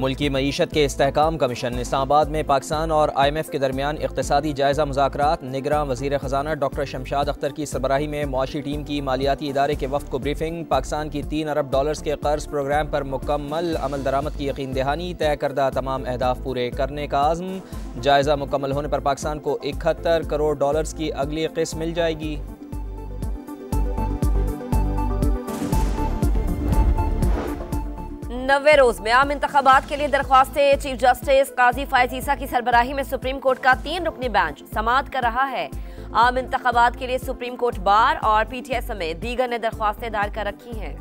मुल्की मईशत के इस्तेहकाम कमीशन इस्लामाबाद में पाकिस्तान और IMF के दरमियान इक़्तिसादी जायज़ा मुज़ाकरात। निगरान वज़ीर ख़जाना डॉक्टर शमशाद अख्तर की सरबराही में मुआशी टीम की मालियाती इदारे के वफ़द को ब्रीफिंग। पाकिस्तान की $3 अरब के कर्ज प्रोग्राम पर मुकम्मल अमल दरामद की यकीन दहानी। तय करदा तमाम अहदाफ पूरे करने का आज़म। जायज़ा मुकम्मल होने पर पाकिस्तान को $71 करोड़ की अगली किस्त मिल जाएगी। 90 रोज में आम इंतखाबात के लिए दरख्वास्तें। चीफ जस्टिस काजी फायज ईसा की सरबराही में सुप्रीम कोर्ट का 3 रुकनी बेंच समाअत कर रहा है। आम इंतखाबात के लिए सुप्रीम कोर्ट बार और PTI समेत दीगर ने दरख्वास्तें दायर कर रखी हैं।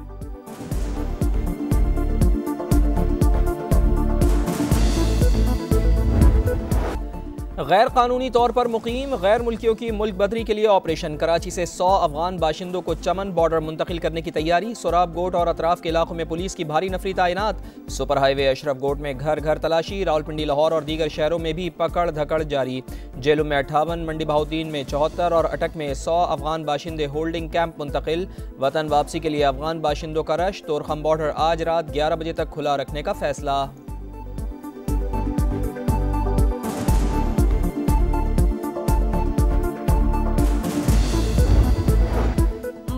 गैर कानूनी तौर पर मुकीम गैर मुल्कियों की मुल्क बदरी के लिए ऑपरेशन। कराची से 100 अफगान बाशिंदों को चमन बॉर्डर मुंतकिल करने की तैयारी। सोराब गोट और अतराफ के इलाकों में पुलिस की भारी नफरी तैनात। सुपर हाईवे अशरफ गोट में घर घर तलाशी। रावलपिंडी, लाहौर और दीगर शहरों में भी पकड़ धकड़ जारी। जेलों में 58, मंडी बहाउद्दीन में 74 और अटक में 100 अफगान बाशिंदे होल्डिंग कैंप मुंतकिल। वतन वापसी के लिए अफगान बाशिंदों का रश। तोरखम बॉर्डर आज रात 11 बजे तक खुला रखने का फैसला।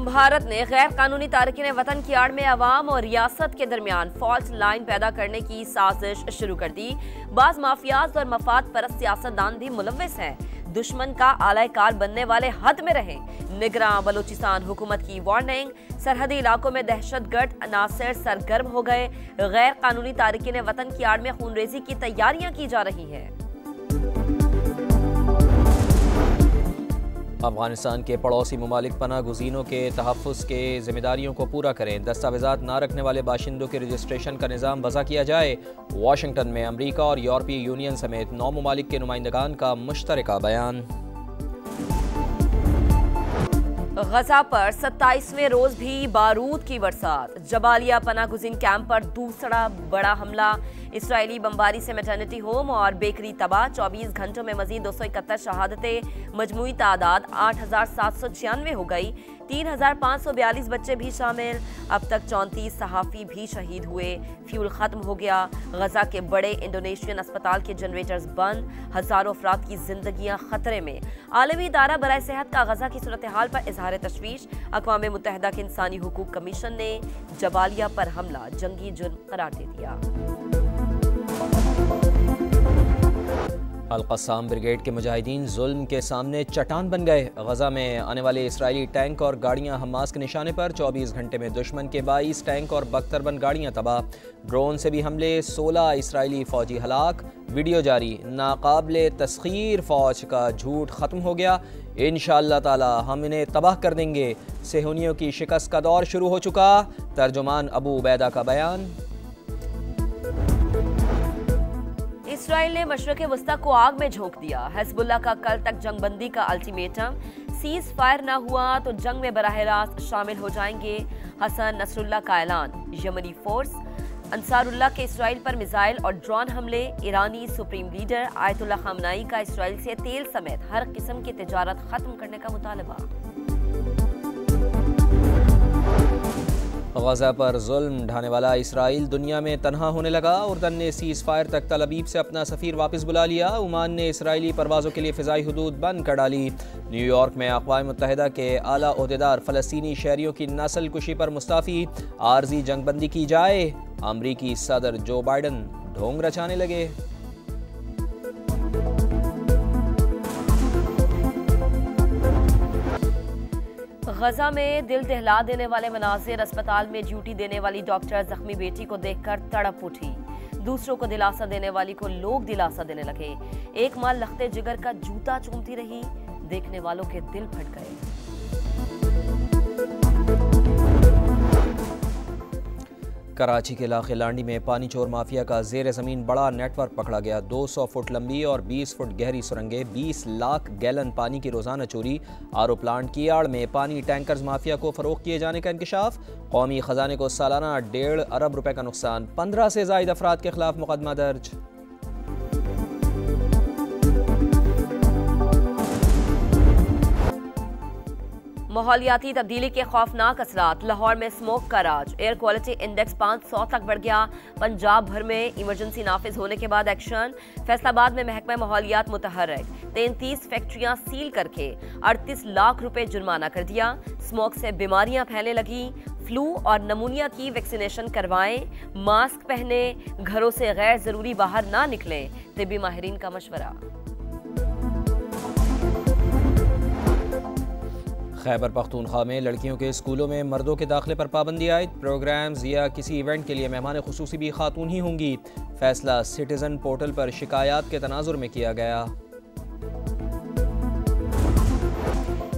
भारत ने गैर कानूनी तारकीन वतन की आड़ में अवाम और रियासत के दरमियान फॉल्ट लाइन पैदा करने की साजिश शुरू कर दी। बाज माफियाज और मफाद परस्त सियासतदान भी मुलव्विस हैं। दुश्मन का आलाकार बनने वाले हद में रहें। निगरान बलूचिस्तान हुकूमत की वार्निंग। सरहदी इलाकों में दहशतगर्द अनासर सरगर्म हो गए। गैर कानूनी तारकीन वतन की आड़ में खूनरेजी की तैयारियां की जा रही हैं। अफगानिस्तान के पड़ोसी ममालिक पनाह गुज़ीनों के तहफ़्फ़ुज़ के ज़िम्मेदारियों को पूरा करें। दस्तावेज़ात ना रखने वाले बाशिंदों के रजिस्ट्रेशन का निज़ाम वज़ा किया जाए। वाशिंगटन में अमरीका और यूरोपीय यूनियन समेत 9 ममालिक के नुमाइंदगान का मुश्तरका बयान। गजा पर 27वें रोज भी बारूद की बरसात। जबालिया पनाह गुज़ीन कैंप पर दूसरा बड़ा हमला। इसराइली बमबारी से मैटरनिटी होम और बेकरी तबाह। 24 घंटों में मजीद 271 शहादतें। मजमूई तादाद 8796 हो गई। 3542 बच्चे भी शामिल। अब तक 34 सहाफ़ी भी शहीद हुए। फ्यूल खत्म हो गया। गजा के बड़े इंडोनेशियन अस्पताल के जनरेटर्स बंद। हजारों अफराद की जिंदगियां खतरे में। आलमी इदारा बराए सेहत का गजा की सूरत हाल पर इजहार तशवीश। अक़वाम मुत्तहिदा के इंसानी हुकूक कमीशन ने जबालिया पर हमला जंगी जुर्म करार दे दिया। अल-क़स्साम ब्रिगेड के मुजाहिदीन जुल्म के सामने चट्टान बन गए। गजा में आने वाले इसराइली टैंक और गाड़ियां हमास के निशाने पर। 24 घंटे में दुश्मन के 22 टैंक और बख्तरबंद गाड़ियां तबाह। ड्रोन से भी हमले। 16 इसराइली फौजी हलाक। वीडियो जारी। नाकाबिले तस्खीर फौज का झूठ खत्म हो गया। इंशाअल्लाह ताला हम इन्हें तबाह कर देंगे। सेहूनियों की शिकस्त का दौर शुरू हो चुका। तर्जुमान अबू उबैदा का बयान। इसराइल ने मशरक़े वस्ता को आग में झोंक दिया। हिज़्बुल्लाह का कल तक जंगबंदी का अल्टीमेटम। सीज फायर न हुआ तो जंग में बराह रास्त शामिल हो जाएंगे। हसन नसरुल्लाह का ऐलान। यमनी फोर्स अंसारुल्लाह के इसराइल पर मिसाइल और ड्रोन हमले। ईरानी सुप्रीम लीडर आयतुल्लाह खामनाई का इसराइल से तेल समेत हर किस्म की तिजारत खत्म करने का मुतालबा। गजा पर जुल्म ढाने वाला इसराइल दुनिया में तनहा होने लगा। उर्दन ने सीज फायर तक तलबीब से अपना सफ़ीर वापस बुला लिया। ओमान ने इसराइली परवाज़ों के लिए फ़िज़ाई हुदूद बंद कर डाली। न्यूयॉर्क में अक़वाम मुत्तहिदा के आला ओहदेदार फ़लस्तीनी शहरियों की नस्ल कुशी पर मुस्तफ़ी। आर्जी जंगबंदी की जाए। अमरीकी सदर जो बाइडन ढोंग रचाने लगे। गजा में दिल दहला देने वाले मनाजिर। अस्पताल में ड्यूटी देने वाली डॉक्टर जख्मी बेटी को देखकर तड़प उठी। दूसरों को दिलासा देने वाली को लोग दिलासा देने लगे। एक माँ लखते जिगर का जूता चूमती रही। देखने वालों के दिल फट गए। कराची के इलाके लांडी में पानी चोर माफिया का जेर ज़मीन बड़ा नेटवर्क पकड़ा गया। 200 फुट लंबी और 20 फुट गहरी सुरंगें। 20 लाख गैलन पानी की रोजाना चोरी। आरओ प्लांट की आड़ में पानी टैंकर्स माफिया को फरोख्त किए जाने का इंकशाफ। कौमी खजाने को सालाना 1.5 अरब रुपए का नुकसान। 15 से ज़ायद अफराद के खिलाफ मुकदमा दर्ज। माहौलियाती तब्दीली के खौफनाक असरात, लाहौर में स्मोक का राज, एयर क्वालिटी इंडेक्स 500 तक बढ़ गया। पंजाब भर में इमरजेंसी नाफिज होने के बाद एक्शन। फैसलाबाद में महकमा माहौलियात मुतहर्रिक, 33 फैक्ट्रियां सील करके 38 लाख रुपए जुर्माना कर दिया। स्मोक से बीमारियां फैलने लगी, फ्लू और नमूनिया की वैक्सीनेशन करवाएं, मास्क पहने, घरों से गैर जरूरी बाहर ना निकलें, तिब्बी माहिरीन का मशवरा। खैबर पख्तूनख्वा में लड़कियों के स्कूलों में मर्दों के दाखिले पर पाबंदी आयद। प्रोग्राम्स या किसी इवेंट के लिए मेहमान खुसूसी भी खातून ही होंगी। फैसला सिटीजन पोर्टल पर शिकायत के तनाजुर में किया गया।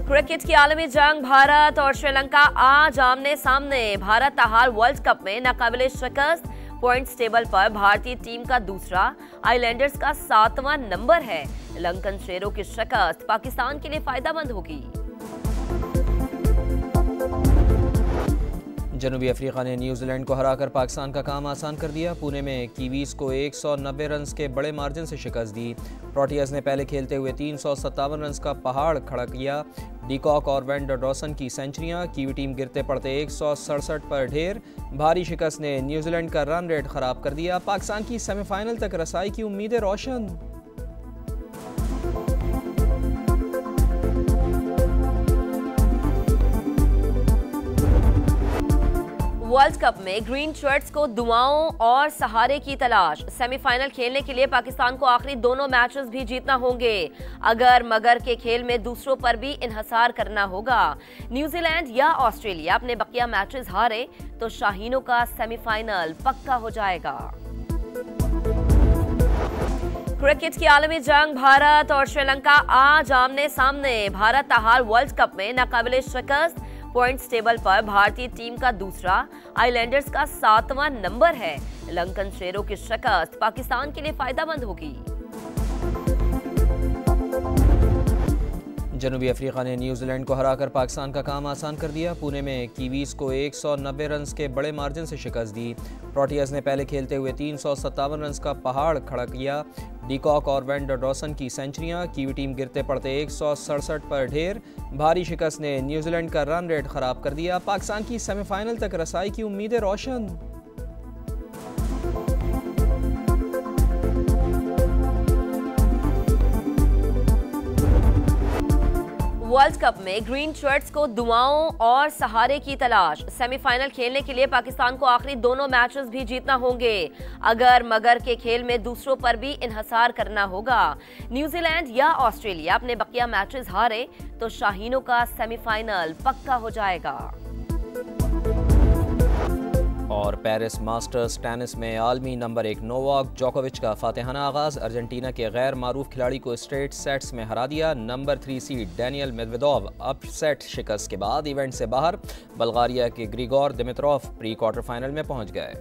क्रिकेट की आलमी जंग, भारत और श्रीलंका आज आमने सामने। भारत ताहार वर्ल्ड कप में नाकाबिले शिकस्त, पॉइंट्स टेबल पर भारतीय टीम का दूसरा, आइलैंडर्स का 7वां नंबर है। लंकन शेरों की शिकस्त पाकिस्तान के लिए फायदेमंद होगी। जनूबी अफ्रीका ने न्यूजीलैंड को हराकर पाकिस्तान का काम आसान कर दिया। पुणे में कीवीज को 190 रन के बड़े मार्जिन से शिकस्त दी। प्रोटियस ने पहले खेलते हुए 357 रन का पहाड़ खड़ा किया। डीकॉक और वैन डर डॉसन की सेंचुरियां, कीवी टीम गिरते पड़ते 167 पर ढेर। भारी शिकस्त ने न्यूजीलैंड का रन रेट खराब कर दिया। पाकिस्तान की सेमीफाइनल तक रसाई की उम्मीदें रोशन। वर्ल्ड कप में ग्रीन शर्ट्स को दुआओं और सहारे की तलाश। सेमीफाइनल खेलने के लिए पाकिस्तान को आखिरी दोनों मैचेस भी जीतना होंगे। अगर मगर के खेल में दूसरों पर भी इन्हसार करना होगा। न्यूजीलैंड या ऑस्ट्रेलिया अपने बकिया मैचेस हारे तो शाहीनों का सेमीफाइनल पक्का हो जाएगा। क्रिकेट की आलमी जंग, भारत और श्रीलंका आज आमने सामने। भारत ताहार वर्ल्ड कप में नाकाबिले शिकस्त, पॉइंट्स टेबल पर भारतीय टीम का दूसरा, आइलैंडर्स का 7वां नंबर है। लंकन शेरों की शिकस्त पाकिस्तान के लिए फायदेमंद होगी। जनूबी अफ्रीका ने न्यूजीलैंड को हराकर पाकिस्तान का काम आसान कर दिया। पुणे में कीवीज को 190 रन के बड़े मार्जिन से शिकस्त दी। प्रोटियस ने पहले खेलते हुए 357 रन का पहाड़ खड़ा किया। डीकॉक और वैन डर डॉसन की सेंचुरियां, कीवी टीम गिरते पड़ते 167 पर ढेर। भारी शिकस्त ने न्यूजीलैंड का रन रेट खराब कर दिया। पाकिस्तान की सेमीफाइनल तक रसाई की उम्मीदें रोशन। वर्ल्ड कप में ग्रीन शर्ट्स को दुआओं और सहारे की तलाश। सेमीफाइनल खेलने के लिए पाकिस्तान को आखिरी दोनों मैचेस भी जीतना होंगे। अगर मगर के खेल में दूसरों पर भी इन्हसार करना होगा। न्यूजीलैंड या ऑस्ट्रेलिया अपने बकिया मैचेस हारे तो शाहीनों का सेमीफाइनल पक्का हो जाएगा। और पेरिस मास्टर्स टेनिस में आलमी नंबर 1 नोवाक जोकोविच का फातिहाना आगाज। अर्जेंटीना के गैर मारूफ खिलाड़ी को स्ट्रेट सेट्स में हरा दिया। Number 3 seed Daniel Medvedev upset शिकस्त के बाद इवेंट से बाहर। बल्गारिया के Grigor Dimitrov pre quarter final में पहुंच गए।